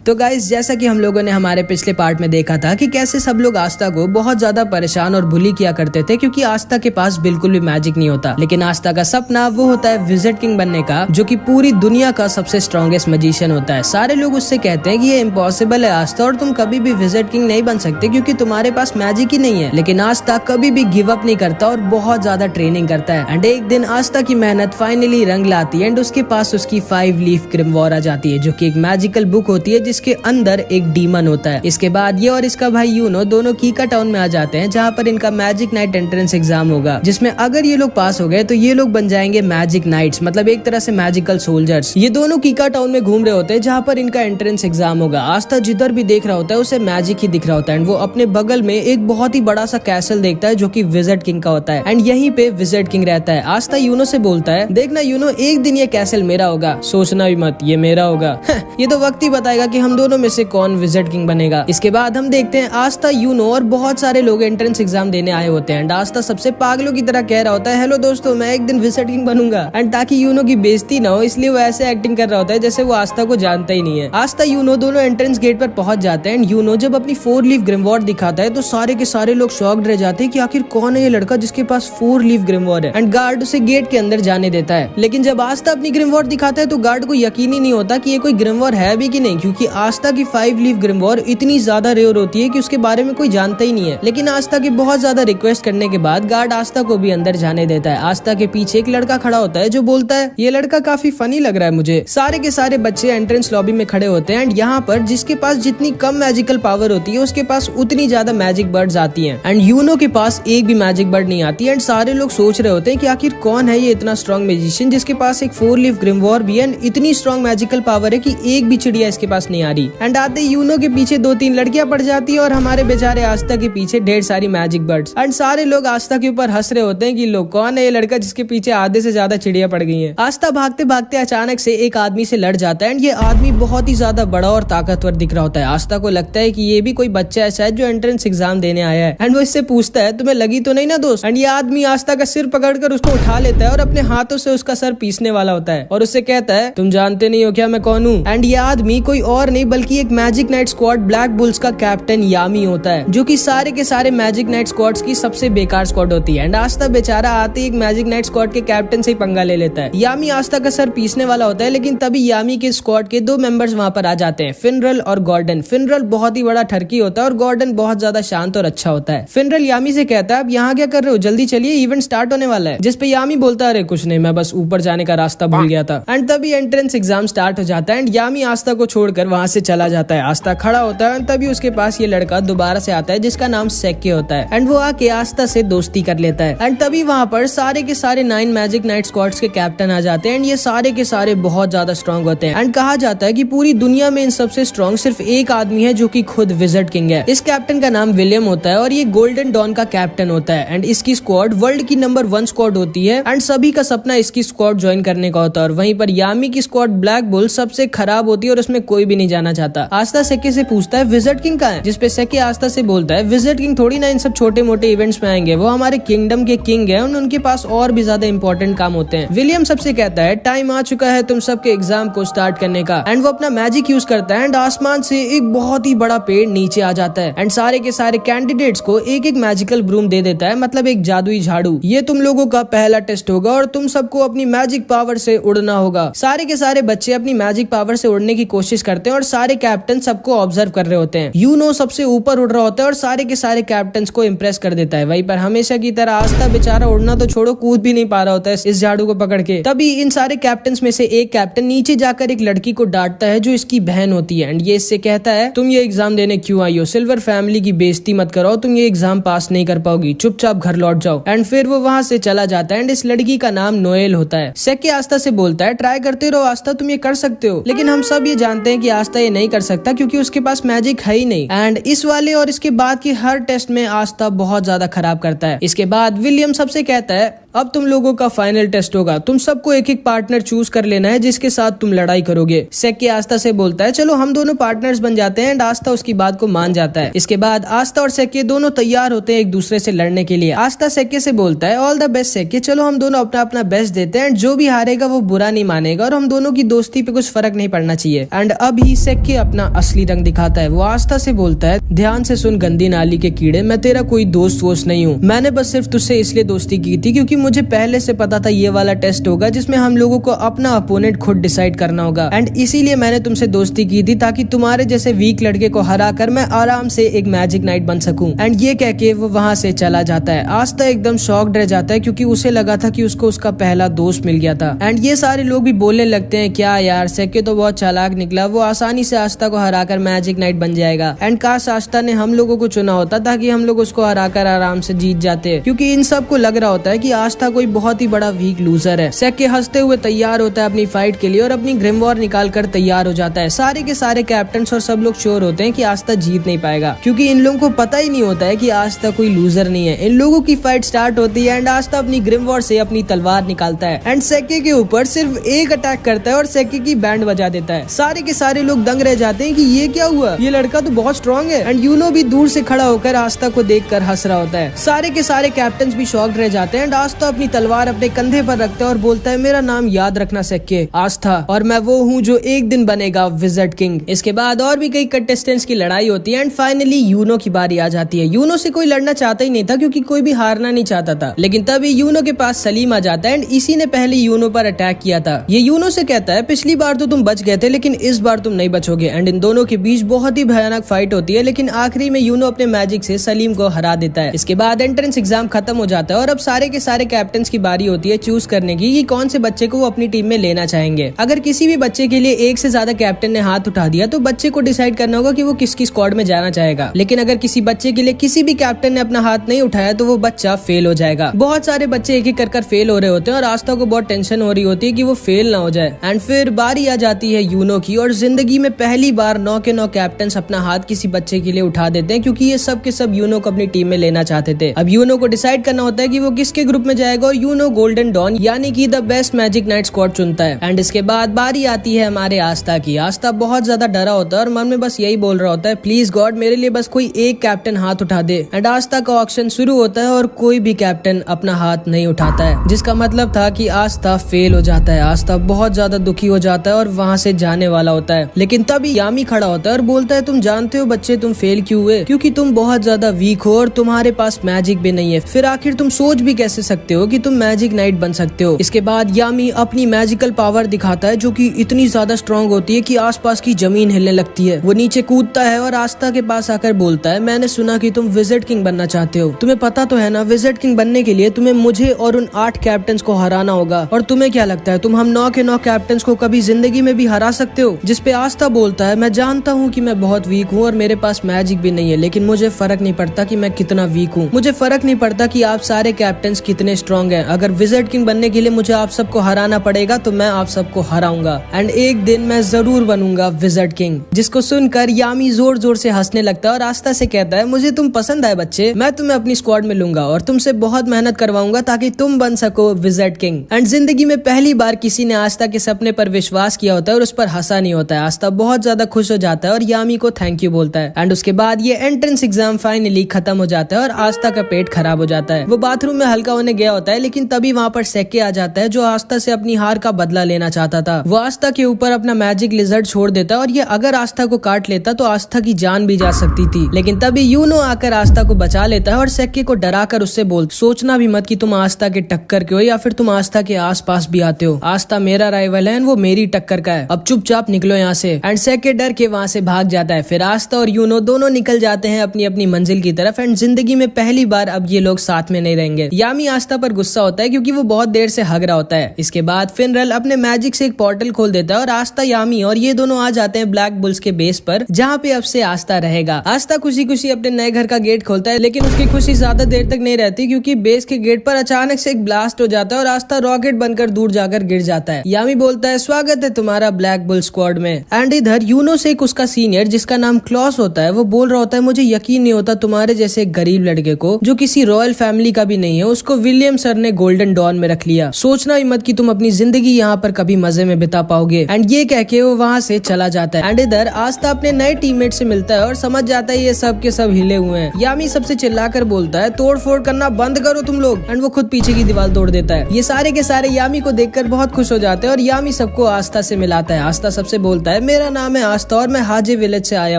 तो गाइस, जैसा कि हम लोगों ने हमारे पिछले पार्ट में देखा था कि कैसे सब लोग आस्था को बहुत ज्यादा परेशान और बुली किया करते थे, क्योंकि आस्था के पास बिल्कुल भी मैजिक नहीं होता। लेकिन आस्था का सपना वो होता है विजिट किंग बनने का, जो कि पूरी दुनिया का सबसे स्ट्रॉन्गेस्ट मैजिशियन होता है। सारे लोग उससे कहते हैं कि ये इम्पॉसिबल है आस्था, और तुम कभी भी विजिट किंग नहीं बन सकते क्योंकि तुम्हारे पास मैजिक ही नहीं है। लेकिन आस्था कभी भी गिव अप नहीं करता और बहुत ज्यादा ट्रेनिंग करता है। एंड एक दिन आस्था की मेहनत फाइनली रंग लाती है एंड उसके पास उसकी 5 लीफ ग्रिमवॉर आ जाती है, जो कि एक मैजिकल बुक होती है जिसके अंदर एक डीमन होता है। इसके बाद ये और इसका भाई यूनो दोनों कीका टाउन में आ जाते हैं, जहाँ पर इनका मैजिक नाइट एंट्रेंस एग्जाम होगा, जिसमें अगर ये लोग पास हो गए तो ये लोग बन जाएंगे मैजिक नाइट्स, मतलब एक तरह से मैजिकल सोल्जर्स। ये दोनों कीका टाउन में घूम रहे होते हैं जहाँ पर इनका एंट्रेंस एग्जाम होगा। आस्था जिधर भी देख रहा होता है उसे मैजिक ही दिख रहा होता है। वो अपने बगल में एक बहुत ही बड़ा सा कैसल देखता है जो कि विजिट किंग का होता है एंड यहीं पे विजिट किंग रहता है। आस्था यूनो से बोलता है, देखना यूनो, एक दिन ये कैसल मेरा होगा, सोचना भी मत ये मेरा होगा। ये तो वक्त ही बताएगा कि हम दोनों में से कौन विजिट किंग बनेगा। इसके बाद हम देखते हैं आस्था, यूनो और बहुत सारे लोग एंट्रेंस एग्जाम देने आए होते हैं एंड आस्था सबसे पागलों की तरह कह रहा होता है, हेलो दोस्तों, मैं एक दिन विजिट किंग बनूंगा। एंड ताकि यूनो की बेइज्जती ना हो इसलिए वो ऐसे एक्टिंग कर रहा होता है जैसे वो आस्था को जानता ही नहीं है। आस्था यूनो दोनों एंट्रेंस गेट पर पहुंच जाते हैं एंड यूनो जब अपनी 4 लीफ ग्रिमवॉर दिखाता है तो सारे के सारे लोग शॉक्ड रह जाते हैं कि आखिर कौन है ये लड़का जिसके पास 4 लीफ ग्रिमवॉर है। एंड गार्ड उसे गेट के अंदर जाने देता है। लेकिन जब आस्था अपनी ग्रिमवॉर दिखाता है तो गार्ड को यकीन ही नहीं होता कि ये कोई ग्रिमवॉर है भी कि नहीं, क्योंकि आस्था की 5 लीफ ग्रिमवॉर इतनी ज्यादा रेयर होती है कि उसके बारे में कोई जानता ही नहीं है। लेकिन आस्था की बहुत ज्यादा रिक्वेस्ट करने के बाद गार्ड आस्था को भी अंदर जाने देता है। आस्था के पीछे एक लड़का खड़ा होता है जो बोलता है, ये लड़का काफी फनी लग रहा है मुझे। सारे के सारे बच्चे एंट्रेंस लॉबी में खड़े होते हैं एंड यहाँ पर जिसके पास जितनी कम मैजिकल पावर होती है उसके पास उतनी ज्यादा मैजिक बर्ड्स आती हैं एंड यूनो के पास एक भी मैजिक बर्ड नहीं आती। एंड सारे लोग सोच रहे होते हैं कि आखिर कौन है ये इतना स्ट्रॉन्ग मैजिशियन जिसके पास एक 4 लीफ ग्रिमवॉर भी है, इतनी स्ट्रॉन्ग मैजिकल पावर है कि एक भी चिड़िया इसके पास नहीं आ रही। एंड आते यूनो के पीछे 2-3 लड़कियां पड़ जाती है और हमारे बेचारे आस्था के पीछे ढेर सारी मैजिक बर्ड्स। एंड सारे लोग आस्था के ऊपर हंस रहे होते हैं कि लोग कौन है ये लड़का जिसके पीछे आधे से ज्यादा चिड़िया पड़ गई है। आस्था भागते भागते अचानक से एक आदमी से लड़ जाता है एंड ये आदमी बहुत ही ज्यादा बड़ा और ताकतवर दिख रहा होता है। आस्था को लगता है कि ये भी कोई बच्चा ऐसा है जो एंट्रेंस एग्जाम देने आया है एंड वो इससे पूछता है, तुम्हें लगी तो नहीं ना दोस्त। एंड ये आदमी आस्था का सिर पकड़कर उसको उठा लेता है और अपने हाथों से उसका सर पीसने वाला होता है और उससे कहता है, तुम जानते नहीं हो क्या मैं कौन हूँ। एंड ये आदमी कोई और नहीं बल्कि एक magic night squad black bulls का कैप्टन यामी होता है, जो कि सारे के सारे मैजिक नाइट स्क्वाड्स की सबसे बेकार स्क्वाड होती है। एंड आस्था बेचारा आते ही एक मैजिक नाइट स्क्वाड के कैप्टन से ही पंगा ले लेता है। यामी आस्था का सर पीसने वाला होता है, लेकिन तभी यामी के स्क्वाड के 2 मेंबर्स वहाँ पर आ जाते हैं, फिनरल और गॉर्डन। फिनरल बहुत ही बड़ा ठरकी होता है और गॉर्डन बहुत ज्यादा शांत और अच्छा होता है। फिनरल यामी से कहता है, अब यहाँ क्या कर रहे हो, जल्दी चलिए इवेंट स्टार्ट होने वाला है। जिस पे यामी बोलता है, अरे कुछ नहीं, मैं बस ऊपर जाने का रास्ता भूल गया था। एंड तभी एंट्रेंस एग्जाम स्टार्ट हो जाता है एंड यामी आस्था को छोड़कर वहाँ से चला जाता है। आस्था खड़ा होता है, तभी उसके पास ये लड़का दोबारा से आता है जिसका नाम सेक्के होता है एंड वो आके आस्था से दोस्ती कर लेता है। एंड तभी वहाँ पर सारे के सारे 9 मैजिक नाइट स्क्वाड्स के कैप्टन आ जाते हैं एंड ये सारे के सारे बहुत ज्यादा स्ट्रॉन्ग होते हैं। एंड कहा जाता है कि पूरी दुनिया में इन सबसे स्ट्रॉन्ग सिर्फ एक आदमी है जो कि खुद विजिट किंग है। इस कैप्टन का नाम विलियम होता है और ये गोल्डन डॉन का कैप्टन होता है एंड इसकी स्क्वाड वर्ल्ड की नंबर 1 स्क्वाड होती है एंड सभी का सपना इसकी स्क्वाड ज्वाइन करने का होता है। और वहीं पर यामी की स्क्वाड ब्लैक बुल सबसे खराब होती है और उसमें कोई भी नहीं जाना चाहता। आस्था सेक्के से पूछता है, विजिट किंग कहाँ है, जिसपे सेक्के आस्था से बोलता है, विजिट किंग थोड़ी ना इन सब छोटे मोटे इवेंट्स में आएंगे, वो हमारे किंगडम के किंग है, उनके पास और भी ज्यादा इंपॉर्टेंट काम होते हैं। विलियम सबसे कहता है, टाइम आ चुका है तुम सबके एग्जाम को स्टार्ट करने का। एंड वो अपना मैजिक यूज करता है एंड आसमान से एक बहुत ही बड़ा पेड़ नीचे आ जाता है एंड सारे के सारे कैंडिडेट्स को एक एक मैजिकल ब्रूम दे देता है, मतलब एक जादुई झाड़ू। ये तुम लोगों का पहला टेस्ट होगा और तुम सबको अपनी मैजिक पावर से उड़ना होगा। सारे के सारे बच्चे अपनी मैजिक पावर से उड़ने की कोशिश करते हैं और सारे कैप्टन सबको ऑब्जर्व कर रहे होते हैं। यूनो सबसे ऊपर उड़ रहा होता है और सारे के सारे कैप्टन को इम्प्रेस कर देता है। वहीं पर हमेशा की तरह आस्था बेचारा उड़ना तो छोड़ो, कूद भी नहीं पा रहा होता है इस झाड़ू को पकड़ के। तभी इन सारे कैप्टन में से एक कैप्टन नीचे जाकर एक लड़की को डांटता है जो इसकी बहन होती है एंड ये इससे कहता है, तुम ये एग्जाम देने क्यों आई हो, सिल्वर फैमिली की बेइज्जती मत करो, तुम ये एग्जाम पास नहीं कर पाओगी, चुपचाप घर लौट जाओ। एंड फिर वो वहाँ से चला जाता है एंड इस लड़की का नाम नोएल होता है। सेक्के आस्था से बोलता है, ट्राई करते रहो आस्था, तुम ये कर सकते हो। लेकिन हम सब ये जानते हैं कि आस्था ये नहीं कर सकता क्योंकि उसके पास मैजिक है ही नहीं। एंड इस वाले और इसके बाद की हर टेस्ट में आस्था बहुत ज्यादा खराब करता है। इसके बाद विलियम सबसे कहता है, अब तुम लोगों का फाइनल टेस्ट होगा, तुम सबको एक एक पार्टनर चूज कर लेना है जिसके साथ तुम लड़ाई करोगे। सेक्के आस्था से बोलता है, चलो हम दोनों पार्टनर्स बन जाते हैं एंड आस्था उसकी बात को मान जाता है। इसके बाद आस्था और सेक्के दोनों तैयार होते हैं एक दूसरे से लड़ने के लिए। आस्था सेक्के से बोलता है, ऑल द बेस्ट सेक्के, चलो हम दोनों अपना अपना बेस्ट देते हैं एंड जो भी हारेगा वो बुरा नहीं मानेगा और हम दोनों की दोस्ती पे कुछ फर्क नहीं पड़ना चाहिए। एंड अभी सेक्के अपना असली रंग दिखाता है। वो आस्था से बोलता है, ध्यान से सुन गंदी नाली के कीड़े, मैं तेरा कोई दोस्त नहीं हूँ। मैंने बस सिर्फ तुझसे इसलिए दोस्ती की थी क्योंकि मुझे पहले से पता था ये वाला टेस्ट होगा जिसमें हम लोगों को अपना अपोनेंट खुद डिसाइड करना होगा, एंड इसीलिए मैंने तुमसे दोस्ती की थी ताकि तुम्हारे जैसे वीक लड़के को हरा कर मैं आराम से एक मैजिक नाइट बन सकूं। एंड ये कह के वो वहाँ से चला जाता है। आस्था एकदम शॉक्ड रह जाता है क्योंकि उसे लगा था कि उसको उसका पहला दोस्त मिल गया था। एंड ये सारे लोग भी बोलने लगते हैं, क्या यार सेक्के तो बहुत चालाक निकला, वो आसानी से आस्था को हराकर मैजिक नाइट बन जाएगा। एंड काश आस्था ने हम लोगों को चुना होता ताकि हम लोग उसको हराकर आराम से जीत जाते, क्योंकि इन सबको लग रहा होता है कि आस्था कोई बहुत ही बड़ा वीक लूजर है। सेक्के हंसते हुए तैयार होता है अपनी फाइट के लिए और अपनी ग्रिमवॉर निकाल कर तैयार हो जाता है। सारे के सारे कैप्टन और सब लोग श्योर होते हैं कि आस्था जीत नहीं पाएगा, क्योंकि इन लोगों को पता ही नहीं होता है कि आस्था कोई लूजर नहीं है। इन लोगों की फाइट स्टार्ट होती है एंड आस्था अपनी ग्रिमवॉर से अपनी तलवार निकालता है एंड सेक्के के ऊपर सिर्फ एक अटैक करता है और सेक्के की बैंड बजा देता है। सारे के सारे लोग दंग रह जाते हैं कि ये क्या हुआ, ये लड़का तो बहुत स्ट्रॉन्ग है। एंड यूनो भी दूर से खड़ा होकर आस्था को देखकर हंस रहा होता है। सारे के सारे कैप्टन भी शॉक्ड रह जाते हैं एंड आस्था अपनी तलवार अपने कंधे पर रखता है और बोलता है, मेरा नाम याद रखना सेक्के, आस्था, और मैं वो हूँ जो एक दिन बनेगा विज़र्ड किंग। इसके बाद और भी कई कंटेस्टेंट्स की लड़ाई होती है एंड फाइनली यूनो की बारी आ जाती है। यूनो से कोई लड़ना चाहता ही नहीं था क्योंकि कोई भी हारना नहीं चाहता था, लेकिन तभी यूनो के पास सलीम आ जाता है एंड इसी ने पहले यूनो पर अटैक किया था। ये यूनो से कहता है, पिछली बार तो तुम बच गए थे लेकिन इस बार तुम नहीं बचोगे। एंड इन दोनों के बीच बहुत ही भयानक फाइट होती है, लेकिन आखिरी में यूनो अपने मैजिक से सलीम को हरा देता है। इसके बाद एंट्रेंस एग्जाम खत्म हो जाता है और अब सारे के सारे कैप्टन की बारी होती है चूज करने की कि कौन से बच्चे को वो अपनी टीम में लेना चाहेंगे। अगर किसी भी बच्चे के लिए एक से ज्यादा कैप्टन ने हाथ उठा दिया तो बच्चे को डिसाइड करना होगा कि वो किसकी स्क्वाड में जाना चाहेगा, लेकिन अगर किसी बच्चे के लिए किसी भी कैप्टन ने अपना हाथ नहीं उठाया तो वो बच्चा फेल हो जाएगा। बहुत सारे बच्चे एक एक कर फेल हो रहे होते हैं और आस्था को बहुत टेंशन हो रही होती है कि वो फेल ना हो जाए। एंड फिर बारी आ जाती है यूनो की और जिंदगी में पहली बार 9 के 9 कैप्टन अपना हाथ किसी बच्चे के लिए उठा देते हैं क्योंकि ये सब के सब यूनो को अपनी टीम में लेना चाहते थे। अब यूनो को डिसाइड करना होता है कि वो किसके ग्रुप में जाएगा और यूनो गोल्डन डॉन यानी कि the best magic night squad चुनता है। एंड इसके बाद बारी आती है हमारे आस्था की। आस्था बहुत ज्यादा डरा होता है और मन में बस यही बोल रहा होता है, प्लीज गॉड मेरे लिए बस कोई एक कैप्टन हाथ उठा दे। एंड आस्था का ऑक्शन शुरू होता है और कोई भी कैप्टन अपना हाथ नहीं उठाता है, जिसका मतलब था कि आस्था फेल हो जाता है। आस्था बहुत ज्यादा दुखी हो जाता है और वहाँ से जाने वाला होता है, लेकिन तभी यामी खड़ा होता है और बोलता है, तुम जानते हो बच्चे तुम फेल क्यों हुए, क्योंकि तुम बहुत ज्यादा वीक हो और तुम्हारे पास मैजिक भी नहीं है। फिर आखिर तुम सोच भी कैसे सकते हो कि तुम मैजिक नाइट बन सकते हो। इसके बाद यामी अपनी मैजिकल पावर दिखाता है जो कि इतनी ज्यादा स्ट्रॉन्ग होती है कि आसपास की जमीन हिलने लगती है। वो नीचे कूदता है और आस्था के पास आकर बोलता है, मैंने सुना कि तुम विज़र्ड किंग बनना चाहते हो, तुम्हें पता तो है ना विज़र्ड किंग बनने के लिए तुम्हें मुझे और उन 8 कैप्टन को हराना होगा। और तुम्हें क्या लगता है तुम हम 9 के 9 कैप्टन को कभी जिंदगी में भी हरा सकते हो? जिसपे आस्था बोलता है, मैं जानता हूँ कि मैं बहुत वीक हूँ और मेरे पास मैजिक भी नहीं है, लेकिन मुझे फर्क नहीं पड़ता कि मैं कितना वीक हूँ। मुझे फर्क नहीं पड़ता कि आप सारे कैप्टन कितने स्ट्रॉन्ग हैं। अगर विज़र्ड किंग बनने के लिए मुझे आप सबको हराना पड़ेगा तो मैं आप सबको हराऊंगा एंड एक दिन मैं जरूर बनूंगा विज़र्ड किंग। जिसको सुनकर यामी जोर जोर से हंसने लगता है और आस्था से कहता है, मुझे तुम पसंद आए बच्चे, मैं तुम्हें अपनी स्क्वाड में लूंगा और तुमसे बहुत मेहनत करवाऊंगा ताकि तुम बन सको विज़र्ड किंग। एंड जिंदगी में पहली बार किसी ने आस्था के सपने पर विश्वास किया होता है और उस पर हंसा नहीं होता है। आस्था बहुत ज्यादा खुश हो जाता है और यामी को थैंक यू बोलता है। एंड उसके बाद ये एंट्रेंस एग्जाम फाइनली खत्म हो जाता है और आस्था का पेट खराब हो जाता है। वो बाथरूम में हल्का होने गया होता है, लेकिन तभी वहाँ पर सेक्के आ जाता है जो आस्था से अपनी हार का बदला लेना चाहता था। वो आस्था के ऊपर अपना मैजिक लिजर्ड छोड़ देता है और ये अगर आस्था को काट लेता तो आस्था की जान भी जा सकती थी, लेकिन तभी यूनो आकर आस्था को बचा लेता है और सेक्के को डराकर उससे बोलता, सोचना भी मत कि तुम आस्था के टक्कर के हो या फिर तुम आस्था के आसपास भी आते हो। आस्था मेरा राइवल है, वो मेरी टक्कर का है, अब चुपचाप निकलो यहाँ से। एंड सेक्के डर के वहाँ से भाग जाता है। फिर आस्था और यूनो दोनों निकल जाते हैं अपनी अपनी मंजिल की तरफ एंड जिंदगी में पहली बार अब ये लोग साथ में नहीं रहेंगे। यामी आस्था पर गुस्सा होता है क्योंकि वो बहुत देर से हग रहा होता है। इसके बाद फिनरल अपने मैजिक से एक पोर्टल खोल देता है और आस्था, यामी और ये दोनों आ जाते हैं ब्लैक बुल्स के बेस पर, जहाँ पे अब से आस्था रहेगा। आस्था खुशी खुशी अपने नए घर का गेट खोलता है, लेकिन उसकी खुशी ज्यादा देर तक नहीं रहती क्योंकि बेस के गेट पर अचानक से एक ब्लास्ट हो जाता है और आस्था रॉकेट बनकर दूर जाकर गिर जाता है। यामी बोलता है, स्वागत है तुम्हारा ब्लैक बुल स्क्वाड में। एंड इधर यूनो से एक उसका सीनियर जिसका नाम क्लॉस होता है, वो बोल रहा होता है, मुझे यकीन नहीं होता तुम्हारे जैसे एक गरीब लड़के को जो किसी रॉयल फैमिली का भी नहीं है, उसको विलियम सर ने गोल्डन डॉन में रख लिया। सोचना ही मत कि तुम अपनी जिंदगी यहाँ पर कभी मजे में बिता पाओगे। एंड ये कह के वो वहाँ से चला जाता है। एंड इधर आस्था अपने नए टीममेट से मिलता है और समझ जाता है ये सब के सब हिले हुए हैं। यामी सबसे चिल्लाकर बोलता है, तोड़ फोड़ करना बंद करो तुम लोग। एंड वो खुद पीछे की दीवार तोड़ देता है। ये सारे के सारे यामी को देखकर बहुत खुश हो जाते हैं और यामी सबको आस्था से मिलाता है। आस्था सबसे बोलता है, है, मेरा नाम है आस्था और मैं हाजी विलेज से आया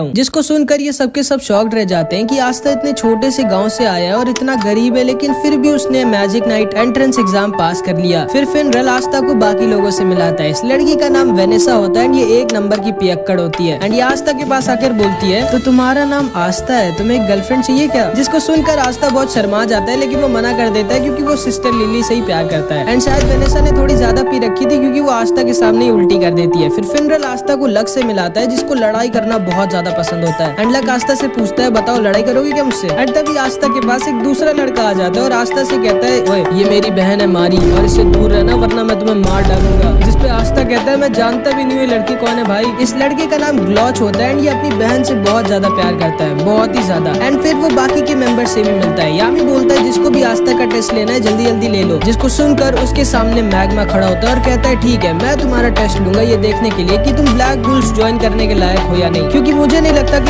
हूँ। जिसको सुनकर ये सबके सब शॉक्ड रह जाते हैं कि आस्था इतने छोटे से गाँव से आया है और इतना गरीब है, लेकिन फिर भी उसने मैजिक नाइट एंट्रेंस एग्जाम पास कर लिया। फिर फिनरल आस्था को बाकी लोगों से मिलाता है। इस लड़की का नाम वेनेसा होता है एंड ये 1 नंबर की पियक्कड़ होती है एंड ये आस्था के पास आकर बोलती है, तो तुम्हारा नाम आस्था है, तुम्हें एक गर्लफ्रेंड चाहिए क्या? जिसको सुनकर आस्था बहुत शर्मा जाता है, लेकिन वो मना कर देता है क्योंकि वो सिस्टर लिली से ही प्यार करता है एंड शायद वेनेसा ने थोड़ी ज्यादा पी रखी थी क्योंकि वो आस्था के सामने ही उल्टी कर देती है। फिर फिनरल आस्था को लक से मिलाता है जिसको लड़ाई करना बहुत ज्यादा पसंद होता है एंड लक आस्था से पूछता है, बताओ लड़ाई करोगी क्या मुझसे? एंड तभी आस्था के पास एक दूसरा लड़का आ जाता है और आस्था से कहता है, ओए ये मेरी बहन है मारी और इससे दूर रहना वरना मैं तुम्हें मार डालूंगा। जिसपे आस्था कहता है, मैं जानता भी नहीं हूँ लड़की कौन है भाई। इस लड़के का नाम ग्लॉच होता है एंड ये अपनी बहन से बहुत ज्यादा प्यार करता है, बहुत ही ज्यादा। एंड फिर वो बाकी के मेंबर से भी मिलता है। यामी बोलता है जिसको भी आस्था का टेस्ट लेना है जल्दी जल्दी ले लो। जिसको सुनकर उसके सामने मैग्मा खड़ा होता है और कहता है, ठीक है मैं तुम्हारा टेस्ट लूंगा ये देखने के लिए कि तुम ब्लैक बुल्स ज्वाइन करने के लायक हो या नहीं, क्योंकि मुझे नहीं लगता कि